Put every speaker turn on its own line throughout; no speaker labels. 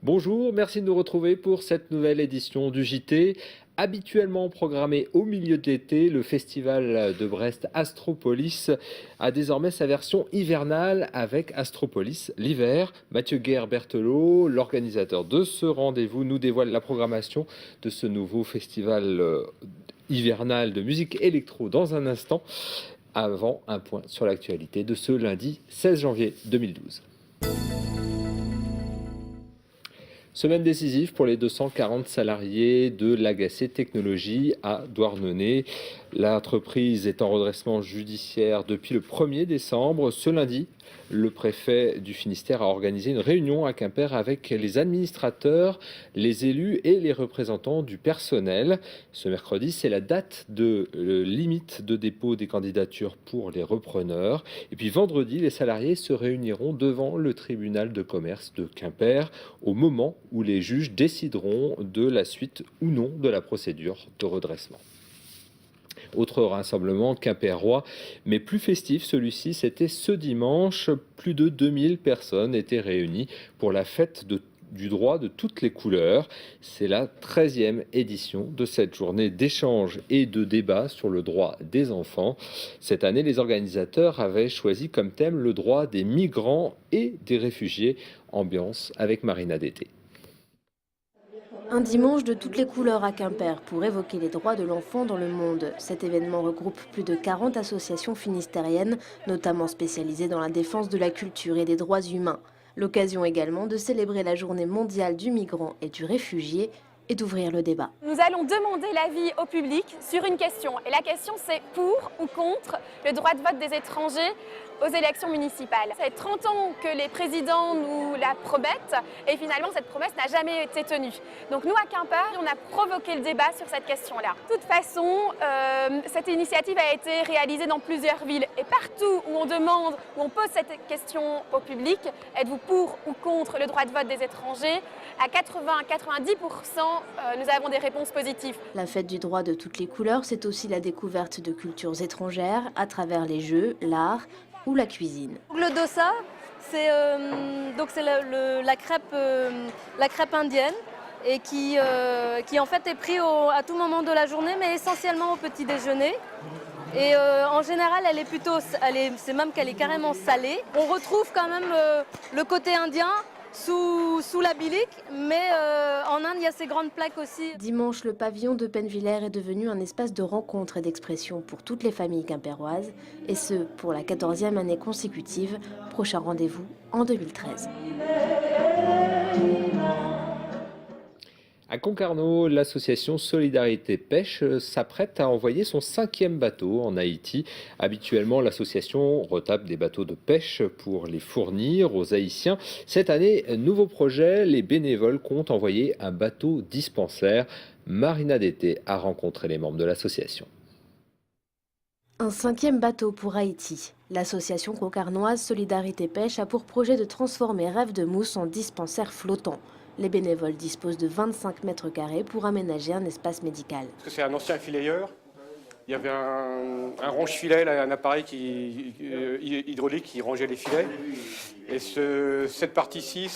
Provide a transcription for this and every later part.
Bonjour, merci de nous retrouver pour cette nouvelle édition du JT. Habituellement programmé au milieu de l'été, le festival de Brest Astropolis a désormais sa version hivernale avec Astropolis l'hiver. Mathieu Guerre-Berthelot, l'organisateur de ce rendez-vous, nous dévoile la programmation de ce nouveau festival hivernal de musique électro dans un instant, avant un point sur l'actualité de ce lundi 16 janvier 2012. Semaine décisive pour les 240 salariés de l'Agacé Technologies à Douarnenez. L'entreprise est en redressement judiciaire depuis le 1er décembre. Ce lundi, le préfet du Finistère a organisé une réunion à Quimper avec les administrateurs, les élus et les représentants du personnel. Ce mercredi, c'est la date de limite de dépôt des candidatures pour les repreneurs. Et puis vendredi, les salariés se réuniront devant le tribunal de commerce de Quimper au moment où les juges décideront de la suite ou non de la procédure de redressement. Autre rassemblement quimpérois, mais plus festif, celui-ci, c'était ce dimanche. Plus de 2000 personnes étaient réunies pour la fête du droit de toutes les couleurs. C'est la 13e édition de cette journée d'échange et de débat sur le droit des enfants. Cette année, les organisateurs avaient choisi comme thème le droit des migrants et des réfugiés. Ambiance avec Marina Dété.
Un dimanche de toutes les couleurs à Quimper pour évoquer les droits de l'enfant dans le monde. Cet événement regroupe plus de 40 associations finistériennes, notamment spécialisées dans la défense de la culture et des droits humains. L'occasion également de célébrer la journée mondiale du migrant et du réfugié et d'ouvrir le débat.
Nous allons demander l'avis au public sur une question. Et la question, c'est pour ou contre le droit de vote des étrangers aux élections municipales. Ça fait 30 ans que les présidents nous la promettent et finalement cette promesse n'a jamais été tenue. Donc nous à Quimper, on a provoqué le débat sur cette question-là. De toute façon, cette initiative a été réalisée dans plusieurs villes et partout où on demande, où on pose cette question au public, êtes-vous pour ou contre le droit de vote des étrangers, à 80-90%, nous avons des réponses positives.
La fête du droit de toutes les couleurs, c'est aussi la découverte de cultures étrangères à travers les jeux, l'art ou la cuisine.
Le dosa, c'est la crêpe indienne et qui en fait est pris à tout moment de la journée, mais essentiellement au petit déjeuner. Et en général, c'est même qu'elle est carrément salée. On retrouve quand même le côté indien sous la bilique, mais en Inde, il y a ces grandes plaques aussi.
Dimanche, le pavillon de Pennevillers est devenu un espace de rencontre et d'expression pour toutes les familles quimpéroises, et ce, pour la 14e année consécutive. Prochain rendez-vous en 2013.
À Concarneau, l'association Solidarité Pêche s'apprête à envoyer son 5e bateau en Haïti. Habituellement, l'association retape des bateaux de pêche pour les fournir aux Haïtiens. Cette année, nouveau projet, les bénévoles comptent envoyer un bateau dispensaire. Marina Dété a rencontré les membres de l'association.
Un 5e bateau pour Haïti. L'association concarnoise Solidarité Pêche a pour projet de transformer Rêve de Mousse en dispensaire flottant. Les bénévoles disposent de 25 mètres carrés pour aménager un espace médical.
C'est un ancien filayeur. Il y avait un ronge-filet, un appareil hydraulique qui rangeait les filets. Et cette partie-ci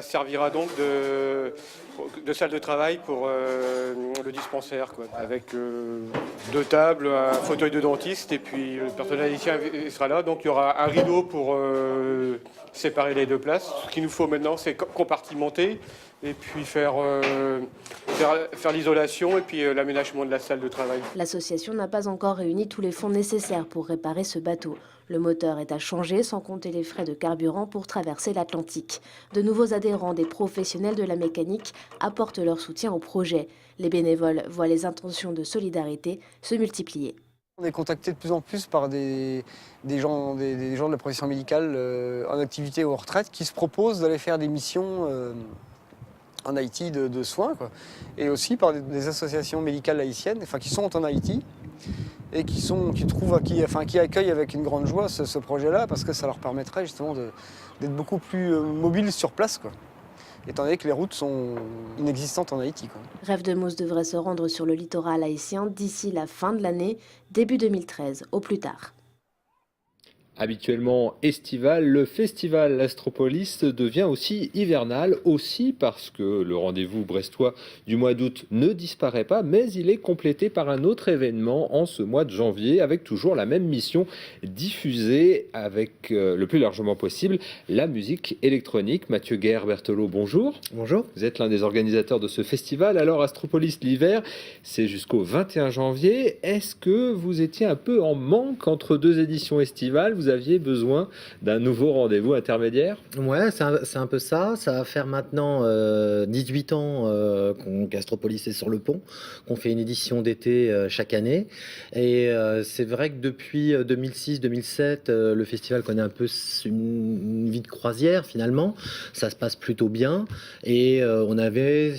servira donc de salle de travail pour le dispensaire, quoi. Avec 2 tables, un fauteuil de dentiste et puis le personnel ici sera là. Donc il y aura un rideau pour séparer les 2 places. Ce qu'il nous faut maintenant, c'est compartimenter et puis faire l'isolation et puis l'aménagement de la salle de travail.
L'association n'a pas encore réuni tous les fonds nécessaires pour réparer ce bateau. Le moteur est à changer sans compter les frais de carburant pour traverser l'Atlantique. De nouveaux adhérents des professionnels de la mécanique apportent leur soutien au projet. Les bénévoles voient les intentions de solidarité se multiplier.
On est contacté de plus en plus par des gens de la profession médicale en activité ou en retraite qui se proposent d'aller faire des missions en Haïti de soins, quoi. Et aussi par des associations médicales haïtiennes, enfin qui sont en Haïti et qui accueillent avec une grande joie ce projet-là parce que ça leur permettrait justement d'être beaucoup plus mobiles sur place, quoi. étant donné que les routes sont inexistantes en Haïti, quoi.
Rêve de Mousse devrait se rendre sur le littoral haïtien d'ici la fin de l'année, début 2013 au plus tard.
Habituellement estival, le festival Astropolis devient aussi hivernal, aussi parce que le rendez-vous brestois du mois d'août ne disparaît pas, mais il est complété par un autre événement en ce mois de janvier, avec toujours la même mission, diffuser avec le plus largement possible la musique électronique. Mathieu Guerre-Berthelot, bonjour.
Bonjour.
Vous êtes l'un des organisateurs de ce festival. Alors Astropolis l'hiver, c'est jusqu'au 21 janvier. Est-ce que vous étiez un peu en manque entre deux éditions estivales ? Vous aviez besoin d'un nouveau rendez-vous intermédiaire ?
Ouais, c'est un peu ça. Ça va faire maintenant 18 ans qu'Astropolis est sur le pont, qu'on fait une édition d'été chaque année. Et c'est vrai que depuis 2006-2007, le festival connaît un peu une vie de croisière finalement. Ça se passe plutôt bien. Et on avait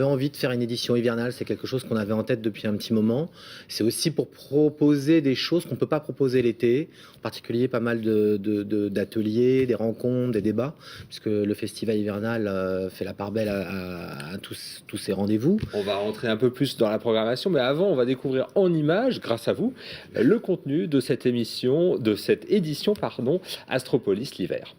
envie de faire une édition hivernale. C'est quelque chose qu'on avait en tête depuis un petit moment. C'est aussi pour proposer des choses qu'on ne peut pas proposer l'été, en particulier pas mal d'ateliers, des rencontres, des débats, puisque le festival hivernal fait la part belle à tous ces rendez-vous.
On va rentrer un peu plus dans la programmation, mais avant, on va découvrir en images, grâce à vous, le contenu de cette émission, de cette édition, Astropolis l'hiver.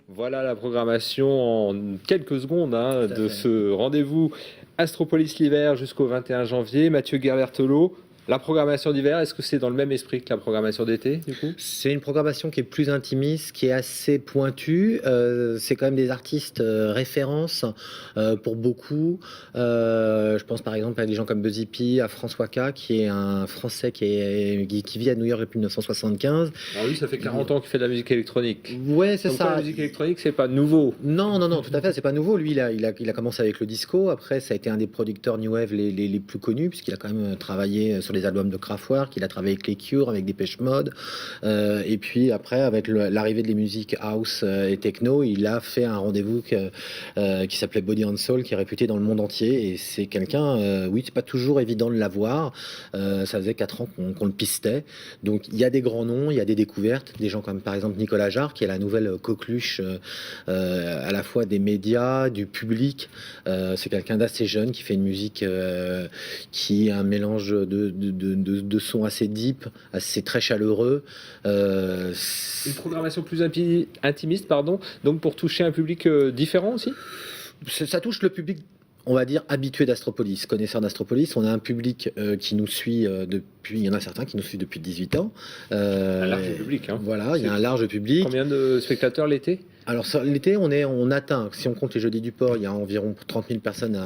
Voilà la programmation en quelques secondes de ce rendez-vous Astropolis l'hiver jusqu'au 21 janvier. Mathieu Guerre-Berthelot, la programmation d'hiver, est-ce que c'est dans le même esprit que la programmation d'été du coup ?
C'est une programmation qui est plus intimiste, qui est assez pointue. C'est quand même des artistes références pour beaucoup. Je pense par exemple à des gens comme Buzzy P, à François K, qui est un Français qui vit à New York depuis 1975.
Ah oui, ça fait 40 ans qu'il fait de la musique électronique.
Ouais, c'est
Donc
ça.
La musique électronique, c'est pas nouveau.
Non, tout à fait, c'est pas nouveau. Lui, il a commencé avec le disco. Après, ça a été un des producteurs New Wave les plus connus, puisqu'il a quand même travaillé sur les albums de Kraftwerk, il a travaillé avec les Cure, avec Depeche Mode, et puis après, avec l'arrivée des musiques house et techno, il a fait un rendez-vous qui s'appelait Body and Soul, qui est réputé dans le monde entier, et c'est quelqu'un, oui, c'est pas toujours évident de l'avoir, ça faisait 4 ans qu'on le pistait, donc il y a des grands noms, il y a des découvertes, des gens comme par exemple Nicolas Jarre, qui est la nouvelle coqueluche à la fois des médias, du public, c'est quelqu'un d'assez jeune, qui fait une musique qui a un mélange de sons assez deep, assez très chaleureux.
Une programmation plus intimiste, donc pour toucher un public différent aussi ?
Ça touche le public, on va dire, habitué d'Astropolis, connaisseur d'Astropolis. On a un public qui nous suit depuis, il y en a certains qui nous suivent depuis 18 ans.
Un large public.
Voilà, il y a un large public.
Combien de spectateurs l'été ?
Alors l'été, on atteint, si on compte les Jeudis du Port, il y a environ 30 000 personnes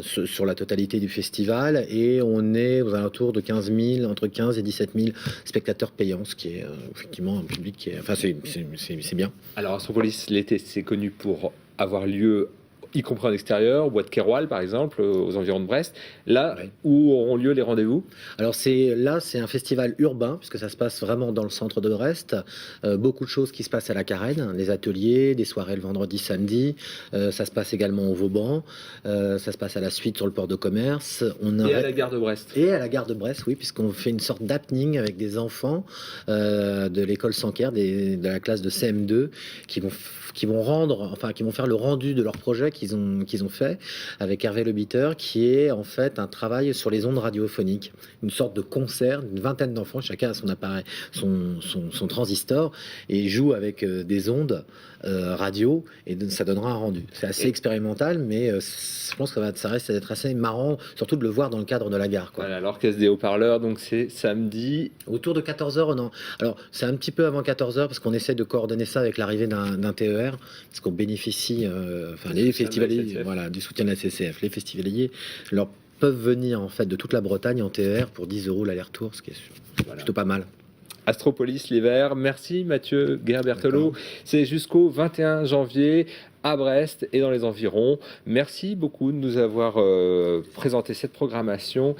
sur la totalité du festival, et on est aux alentours de 15 000, entre 15 et 17 000 spectateurs payants, ce qui est effectivement un public qui est... Enfin, c'est bien.
Alors Astropolis l'été, c'est connu pour avoir lieu y compris en extérieur, Bois de Kéroual par exemple, aux environs de Brest, là où auront lieu les rendez-vous.
Alors c'est un festival urbain, puisque ça se passe vraiment dans le centre de Brest, beaucoup de choses qui se passent à la Carène, des ateliers, des soirées le vendredi, samedi, ça se passe également au Vauban, ça se passe à la suite sur le port de commerce.
Et à la gare de Brest.
Et à la gare de Brest, oui, puisqu'on fait une sorte d'happening avec des enfants de l'école Sanquer, de la classe de CM2, qui vont faire le rendu de leur projet qu'ils ont fait avec Hervé Le Bitter, qui est en fait un travail sur les ondes radiophoniques, une sorte de concert, une vingtaine d'enfants, chacun a son appareil, son transistor, et joue avec des ondes radio, et ça donnera un rendu. C'est assez expérimental, mais je pense que ça reste d'être assez marrant, surtout de le voir dans le cadre de la gare, quoi.
Voilà, l'orchestre des haut-parleurs, donc c'est samedi.
Autour de 14h, non. Alors, c'est un petit peu avant 14h, parce qu'on essaie de coordonner ça avec l'arrivée d'un TER, parce qu'on bénéficie, les festivaliers, voilà, du soutien de la CCF. Les festivaliers peuvent venir en fait de toute la Bretagne en TER pour 10 € l'aller-retour, ce qui est plutôt pas mal.
Astropolis l'hiver. Merci Mathieu Guerbertolo. C'est jusqu'au 21 janvier à Brest et dans les environs. Merci beaucoup de nous avoir présenté cette programmation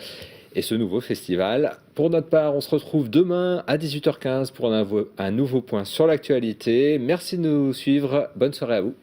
et ce nouveau festival. Pour notre part, on se retrouve demain à 18h15 pour un nouveau point sur l'actualité. Merci de nous suivre. Bonne soirée à vous.